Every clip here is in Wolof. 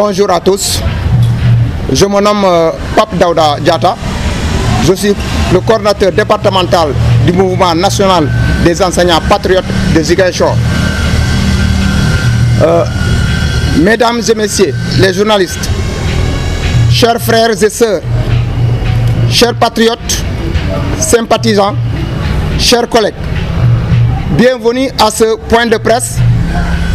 Bonjour à tous, je me nomme Pape Daouda Diatta, je suis le coordinateur départemental du mouvement national des enseignants patriotes de Ziguinchor. Mesdames et messieurs les journalistes, chers frères et sœurs, chers patriotes, sympathisants, chers collègues, bienvenue à ce point de presse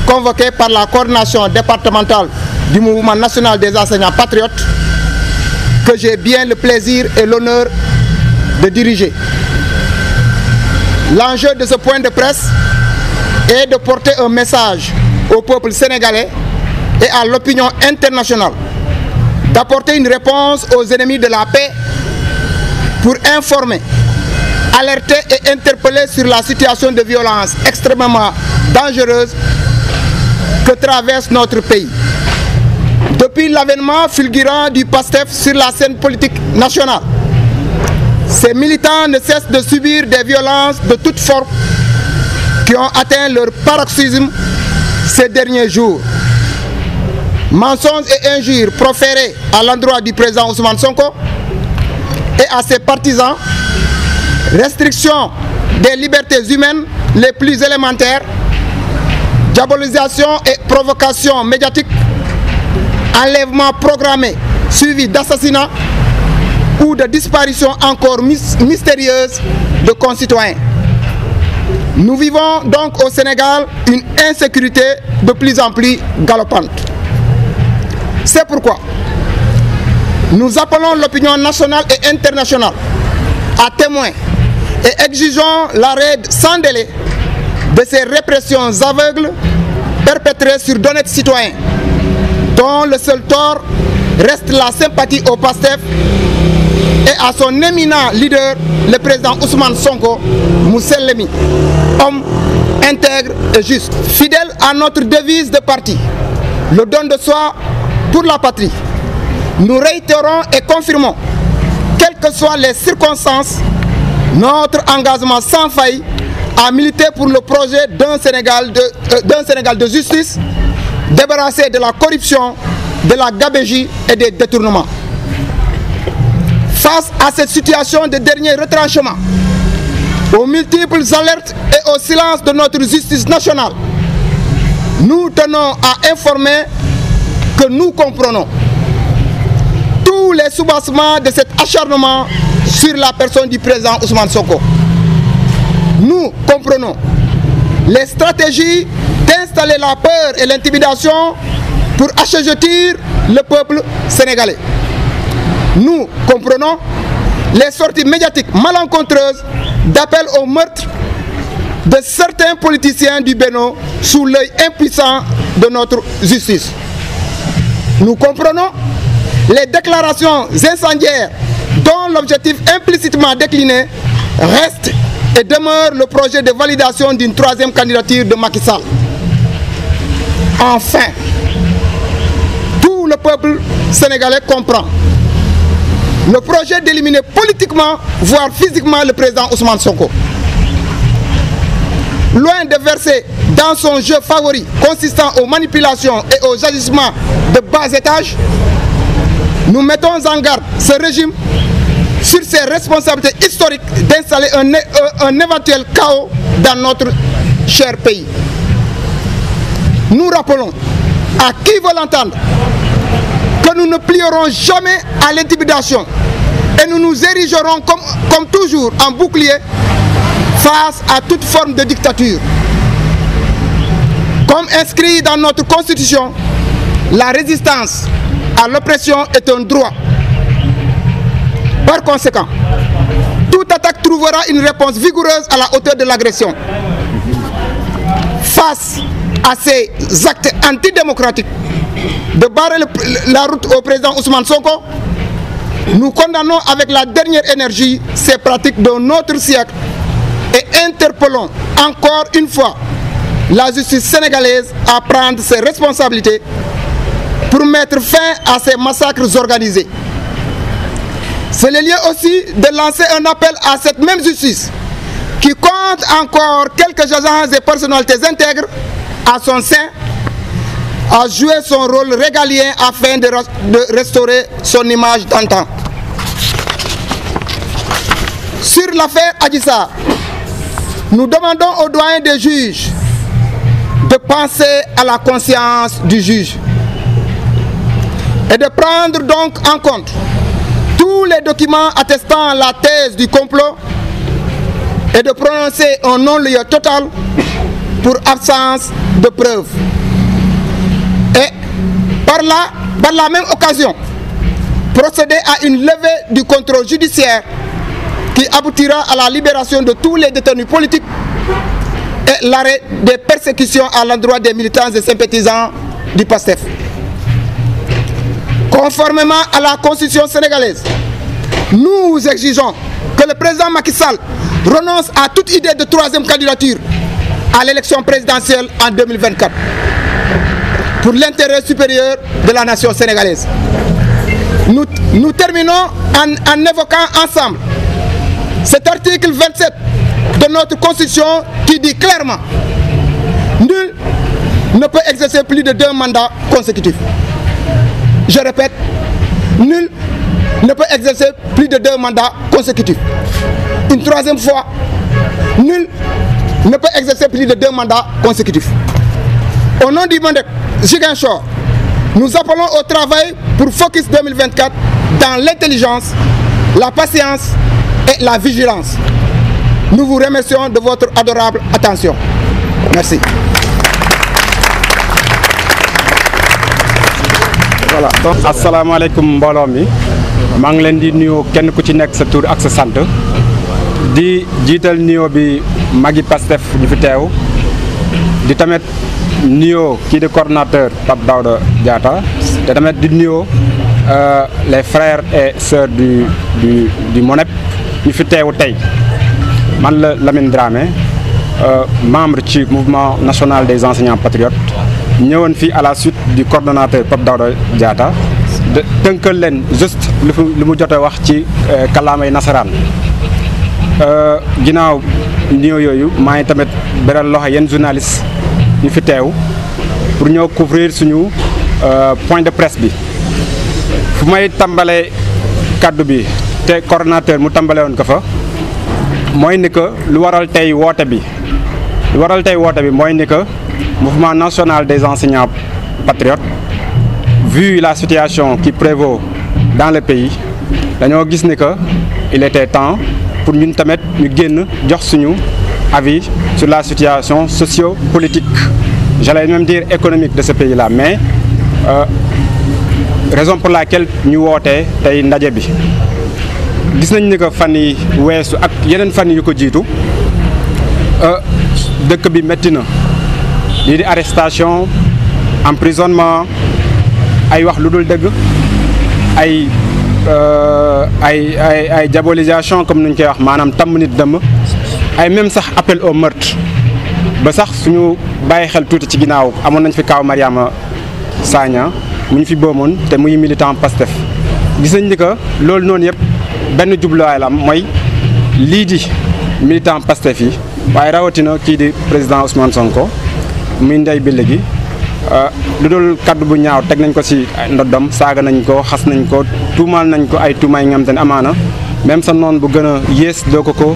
convoqué par la coordination départementale du mouvement national des enseignants patriotes que j'ai bien le plaisir et l'honneur de diriger. L'enjeu de ce point de presse est de porter un message au peuple sénégalais et à l'opinion internationale, d'apporter une réponse aux ennemis de la paix pour informer, alerter et interpeller sur la situation de violence extrêmement dangereuse que traverse notre pays. Depuis l'avènement fulgurant du PASTEF sur la scène politique nationale, ces militants ne cessent de subir des violences de toutes formes qui ont atteint leur paroxysme ces derniers jours. Mensonges et injures proférées à l'endroit du président Ousmane Sonko et à ses partisans, restriction des libertés humaines les plus élémentaires, diabolisation et provocation médiatique, enlèvement programmé suivi d'assassinats ou de disparitions encore mystérieuses de concitoyens. Nous vivons donc au Sénégal une insécurité de plus en plus galopante. C'est pourquoi nous appelons l'opinion nationale et internationale à témoin et exigeons l'arrêt sans délai de ces répressions aveugles perpétrées sur d'honnêtes citoyens dont le seul tort reste la sympathie au PASTEF et à son éminent leader, le président Ousmane Sonko Mousselemi, homme intègre et juste. Fidèle à notre devise de parti, le don de soi pour la patrie, nous réitérons et confirmons, quelles que soient les circonstances, notre engagement sans faille à militer pour le projet d'un Sénégal de justice, débarrassé de la corruption, de la gabegie et des détournements. Face à cette situation de dernier retranchement, aux multiples alertes et au silence de notre justice nationale, nous tenons à informer que nous comprenons tous les soubassements de cet acharnement sur la personne du président Ousmane Sonko. Nous comprenons les stratégies d'installer la peur et l'intimidation pour assujettir le peuple sénégalais. Nous comprenons les sorties médiatiques malencontreuses d'appel au meurtre de certains politiciens du Bénin sous l'œil impuissant de notre justice. Nous comprenons les déclarations incendiaires dont l'objectif implicitement décliné reste et demeure le projet de validation d'une troisième candidature de Macky Sall. Enfin, tout le peuple sénégalais comprend le projet d'éliminer politiquement, voire physiquement, le président Ousmane Sonko. Loin de verser dans son jeu favori consistant aux manipulations et aux agissements de bas étage, nous mettons en garde ce régime sur ses responsabilités historiques d'installer un éventuel chaos dans notre cher pays. Nous rappelons à qui veut l'entendre que nous ne plierons jamais à l'intimidation et nous nous érigerons comme toujours en bouclier face à toute forme de dictature. Comme inscrit dans notre constitution, la résistance à l'oppression est un droit. Par conséquent, toute attaque trouvera une réponse vigoureuse à la hauteur de l'agression. Face à ces actes antidémocratiques de barrer la route au président Ousmane Sonko, nous condamnons avec la dernière énergie ces pratiques d'un autre siècle et interpellons encore une fois la justice sénégalaise à prendre ses responsabilités pour mettre fin à ces massacres organisés. C'est le lieu aussi de lancer un appel à cette même justice qui compte encore quelques agents et personnalités intègres à son sein a joué son rôle régalien afin de restaurer son image d'antan. Sur l'affaire Adji Sarr, nous demandons au doyen des juges de penser à la conscience du juge et de prendre donc en compte tous les documents attestant la thèse du complot et de prononcer un non-lieu total pour absence de preuves. Et par la même occasion, procéder à une levée du contrôle judiciaire qui aboutira à la libération de tous les détenus politiques et l'arrêt des persécutions à l'endroit des militants et sympathisants du PASTEF. Conformément à la Constitution sénégalaise, nous exigeons que le président Macky Sall renonce à toute idée de troisième candidature à l'élection présidentielle en 2024 pour l'intérêt supérieur de la nation sénégalaise. Nous terminons en évoquant ensemble cet article 27 de notre Constitution qui dit clairement: nul ne peut exercer plus de 2 mandats consécutifs. Je répète, nul ne peut exercer plus de 2 mandats consécutifs. Une troisième fois, nul ne peut exercer plus de 2 mandats consécutifs. Au nom du mandat Ziguinchor, nous appelons au travail pour Focus 2024 dans l'intelligence, la patience et la vigilance. Nous vous remercions de votre adorable attention. Merci. Voilà. Assalamu alaikum mbooloo mi maa ngi leen di nuyu kenn ku ci nekk sa tur ak sa sant di jiital nuyoo bi magi Pastef ñu fi teew di tamit nuyoo kii di coordonnateur Pape Daouda Diatta te tamit di nuyoo les frères et sœurs du MONEP ñu fi teewu tey man la Lamine Dramé membre ci mouvement national des enseignants patriotes ñëwoon fii à la suite du coordonnateur Pape Daouda Diatta de tënkal leen juste lu mu jot a wax ci kàllaamay nasaraan ginnaaw nuyoo yooyu maa ngi tamit beral loxo yenn journaliste ñu fi teew pour ñëw couvrir suñu point de presse bi fu may tàmbalee kaddu bi te coordonnateur mu tàmbale woon ko fa mooy ni que lu waral tey woote bi mooy ni que mouvement national des enseignants patriotes, vu la situation qui prévaut dans le pays, dañoo gis ni que il était temps pour ñun tamit ñu génn jox suñu avis sur la situation socio-politique, j'allais même dire économique de ce pays-là, mais raison pour laquelle ñu wootee tey ndaje bi gis nañ ni que fan yi weesu ak yeneen fan yu ko jiitu dëkk bi métti na. lii di arrestation, emprisonnement, ay wax lu dul dëgg, ay diabolisation comme nuñ koy wax maanaam tàmm nit dëmm, ay même sax appel au meurtre ba sax suñu bàyyi xel tuuti ci ginnaaw amoon nañ fi kaaw Mariama Sagna mu ñu fi boomoon te muy militant Pastef gis nañ ni que loolu noonu yëpp benn jubluwaay la am mooy lii di militant Pastef yi waaye rawatina kii di président Ousmane Sonko muy ndey bi léegi lu dul kaddu bu ñaaw teg nañ ko ci ndoddam saaga nañ ko xas nañ ko tuumaal nañ ko ay tuumaay nga xam te ne amaana même sa noon bu gën a yées doo ko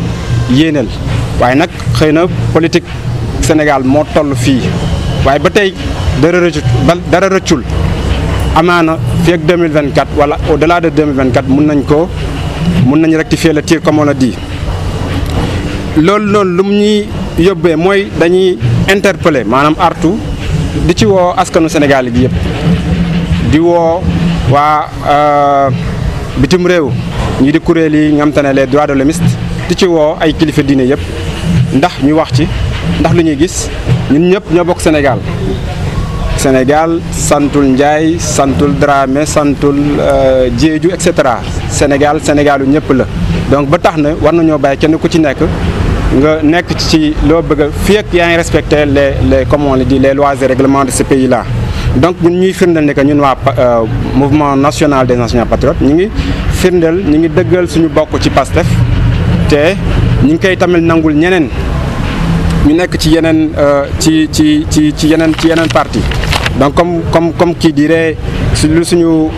yéeneel waaye nag xëy na politique Sénégal moo toll fii waaye ba tey dara rëccul amaana fii ak 2024 wala au delà de 2024 mun nañ rectifier le tir comme on l'a dit loolu noonu lu mu ñuy yóbbee mooy dañuy interpeller maanaam artu di ci woo askanu Sénégal gi yëpp di woo waa bitim réew ñi di kuréel yi nga xam te ne les droits de l'homme di ci woo ay kilifa diine yëpp ndax ñu wax ci ndax lu ñuy gis ñun ñëpp ñoo bokk Sénégal santul Ndiaye santul Dramé santul Diédhiou et cetera Sénégalu ñëpp la donc ba tax na war nañoo bàyyi kenn ku ci nekk nga nekk ci loo bëgg a fii ak yaa ngi respecter les comme on le dit les lois et règlements de ce pays là donc ñun ñuy firndeel ne que ñun waa mouvement national des enseignants patriotes ñu ngi firndeel ñu ngi dëggal suñu bokk ci Pastef te ñu ngi koy tamit nangul ñeneen ñu nekk ci yeneen ci yeneen parti donc comme qui dirait lu suñu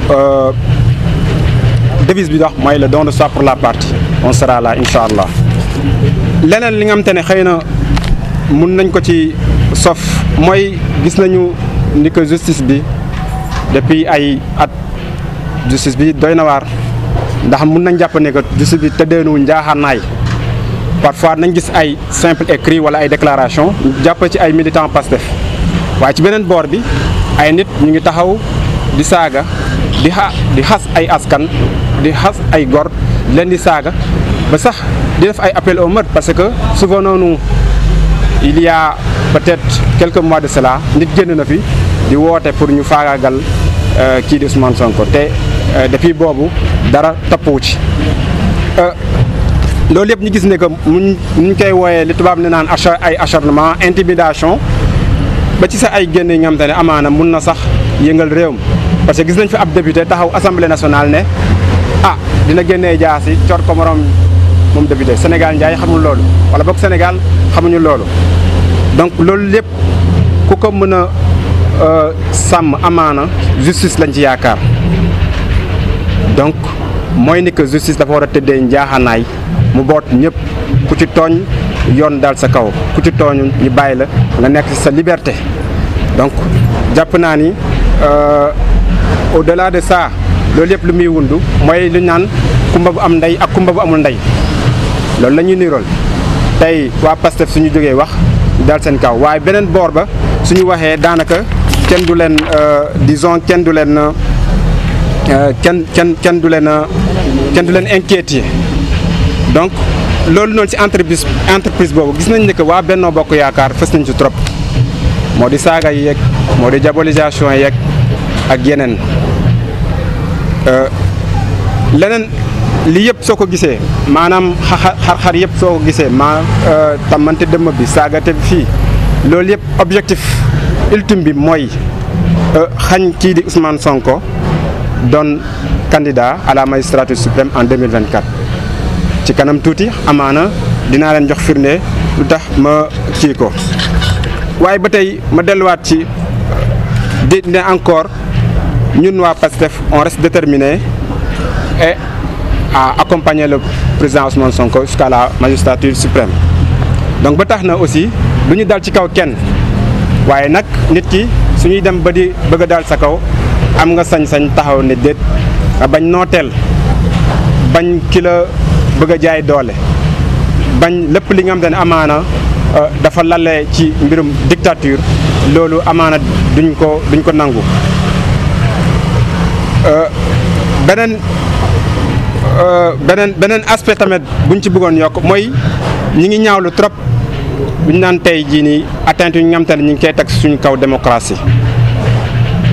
devise bi dox mooy le don de soi pour la partie on sera là incha allah. leneen li nga xamante ne xëy na mun nañ ko ci sof mooy gis nañu ni que justice bi depuis ay at justice bi doy na waar ndax mun nañ jàpp ne que justice bi tëddeenu njaaxaanaay parfois nañ gis ay simple écrit wala ay déclaration jàpp ci ay militants Pastef waaye ci beneen boor bi ay nit ñu ngi taxaw di saaga di xas ay askan di xas ay gor leen di saaga ba sax di def ay appel au meurtre parce que souvenons-nous il y a peut-être quelques mois de cela nit génn na fi di woote pour ñu faagaagal kii di Ousmane Sonko te depuis boobu dara toppuwu ci loolu yëpp ñu gis ne que ñu koy wooyee li tubaab ne naan ay acharnement intimidation ba ci sax ay génn yi nga xamante ne amaana mun na sax yëngal réew mi parce que gis nañ fi ab député taxaw assemblée nationale ne dina génnee jaasi cor ko morom moom député Sénégal njaay xamul loolu wala boog Sénégal xamuñu loolu donc loolu lépp ku ko mën a sàmm amaana justice lañ ci yaakaar donc mooy ni que justice dafa war a tëddee njaaxanaay mu boot ñëpp ku ci tooñ yoon daal sa kaw ku ci tooñu ñu bàyyi la nga nekk ci sa liberté donc jàpp naa ni au-delà de ça loolu yëpp lu muy wundu mooy lu ñu naan kumba bu am ndey ak kumba bu amul ndey loolu la ñuy nirool tey waa Pastef suñu jógee wax daal seen kaw waaye beneen boor ba suñu waxee daanaka kenn du leen disons kenn du leen kenn du leen inquiéter donc loolu noonu ci entreprise boobu gis nañ ne que waa Benno Bokk Yaakaar fës nañ ci trop moo di saaga yeeg moo di diabolisation yeeg ak yeneen leneen li yëpp soo ko gisee maanaam xar-xar yëpp soo ko gisee tamante dëmm bi saagate bi fii loolu yëpp objectif ultime bi mooy xañ kii di Ousmane Sonko doon candidat à la magistrature suprême en 2024 ci kanam tuuti amaana dinaa leen jox firnde lu tax ma kii ko waaye ba tey ma delluwaat ci di ne encore ñun waa PASTEF on reste déterminé et à accompagner le président Ousmane Sonko jusqu'à la magistrature suprême donc ba tax na aussi du ñu dal ci kaw kenn waaye nag nit ki suñuy dem ba di bëgg a dal sa kaw am nga sañ-sañ taxaw ne déet nga bañ nooteel bañ ki la bëgg a jaay doole bañ lépp li nga xam ne amaana dafa lalee ci mbirum dictature loolu amaana duñ ko nangu beneen aspect tamit buñ ci bëggoon yokk mooy ñi ngi ñaawlu trop buñ naan tey jii nii atteinte yu nga xam ne ñu ngi koy teg suñu kaw démocratie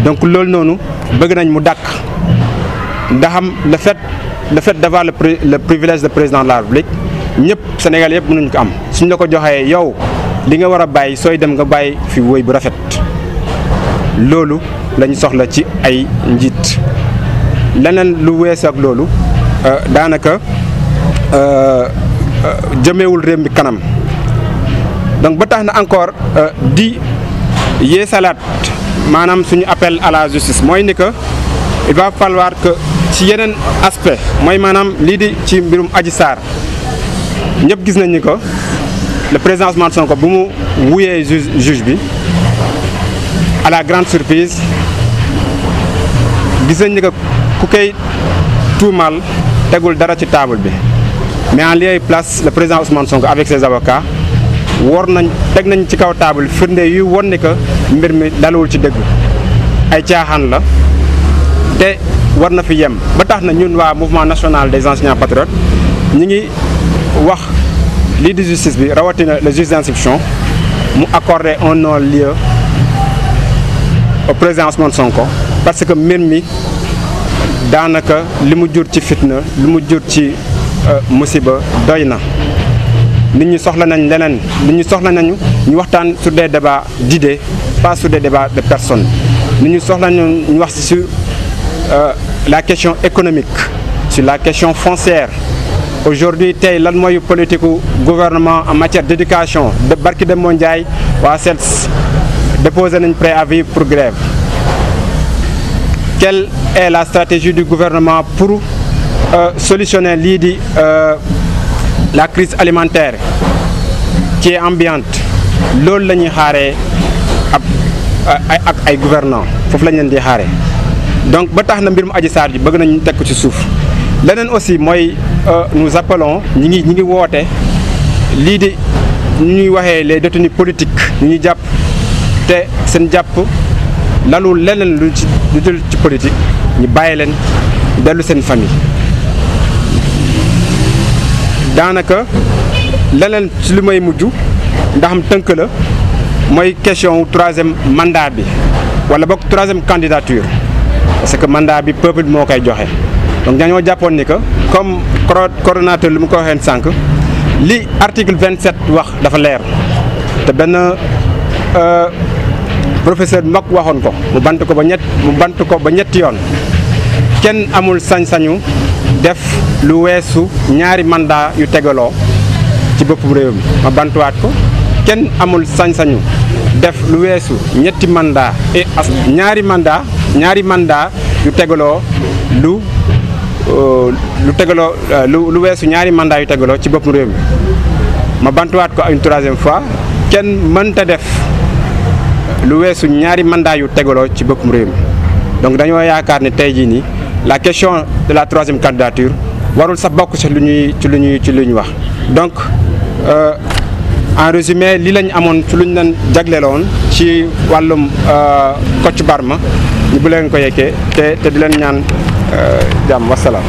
donc loolu noonu bëgg nañ mu dàkk ndaxam le fait d'avoir le privilège de président de la République ñëpp Sénégal yëpp mënuñ ko am suñ la ko joxee yow li nga war a bàyyi sooy dem nga bàyyi fi woy bu rafet loolu lañ soxla ci ay njiit leneen lu weesu ak loolu daanaka jëmeewul réew mi kanam donc ba tax na encore di yeesalaat maanaam suñu appel à la justice mooy ni que il va falloir que ci yeneen aspect mooy maanaam lii di ci mbirum Adji Sarr ñëpp gis nañ ni ko le président Ousmane Sonko bu mu wuyee juge bi à la grande surprise gis nañ ni que ku koy tuumal tegul dara ci table bi mais en lieu et place le président Ousmane Sonko avec ses avocats teg nañ ci kaw table firnde yu won ni que mbir mi dalawul ci dëgg ay caaxaan la te war na fi yem ba tax na ñun waa mouvement national des enseignants patriotes ñi ngi wax lii di justice bi rawatina le juge d'instruction mu accorder un non-lieu au président Ousmane Sonko parce que mbir mi daanaka li mu jur ci fitna li mu jur ci musiba doy na nit ñi soxla nañ leneen nit ñi soxla nañu ñu waxtaan sur des débats d'idées pas sur des débats de personnes nit ñi soxla nañu ñu wax sur la question économique sur la question foncière aujourd'hui tey lan mooy politique gouvernement en matière d'éducation de barki de Mondiaye waa CELS déposé nañ préavis pour grève. Quelle est la stratégie du gouvernement pour solutionner la crise alimentaire qui est ambiante? Loolu la ñuy xaaree ak ay gouvernants foofu lañ leen di xaaree donc ba tax na mbir mu Adji Sarr ji bëgg nañu teg ko ci suuf. Leneen aussi mooy nous appelons ñi ngi woote lii di ñu ñuy waxee les détenus politiques ñu ñuy jàpp te seen jàpp lalul leneen lu dul ci politique ñu bàyyi leen dellu seen famille. daanaka leneen ci li may mujj ndax am tënk la mooy question troisième mandat bi wala boog troisième candidature parce que mandat bi peuple bi moo koy joxe. Donc dañoo jàppoon ni que comme coordonnateur li mu ko waxee sànq li article 27 wax dafa leer te benn professeur mag waxoon ko mu bant ko ba ñetti yoon kenn amul sañ-sañu def lu weesu ñaari mandat yu tegaloo ci boppum réew mi ma bantuwaat ko kenn amul sañ-sañu def lu weesu ñetti mandat et ñaari mandat yu tegaloo lu weesu ñaari mandat yu tegaloo ci boppum réew mi ma bantuwaat ko une troisième fois kenn mënta def lu weesu ñaari mandat yu tegaloo ci boppum réew mi donc dañoo yaakaar ne tey jii nii la question de la troisième candidature warul sax bokk ci lu ñuy wax donc en résumé li lañ amoon ci lu ñu leen jagleeloon ci wàllum Kocc Barma ñu bu leen ko yeggee te di leen ñaan jàmm wasalaam.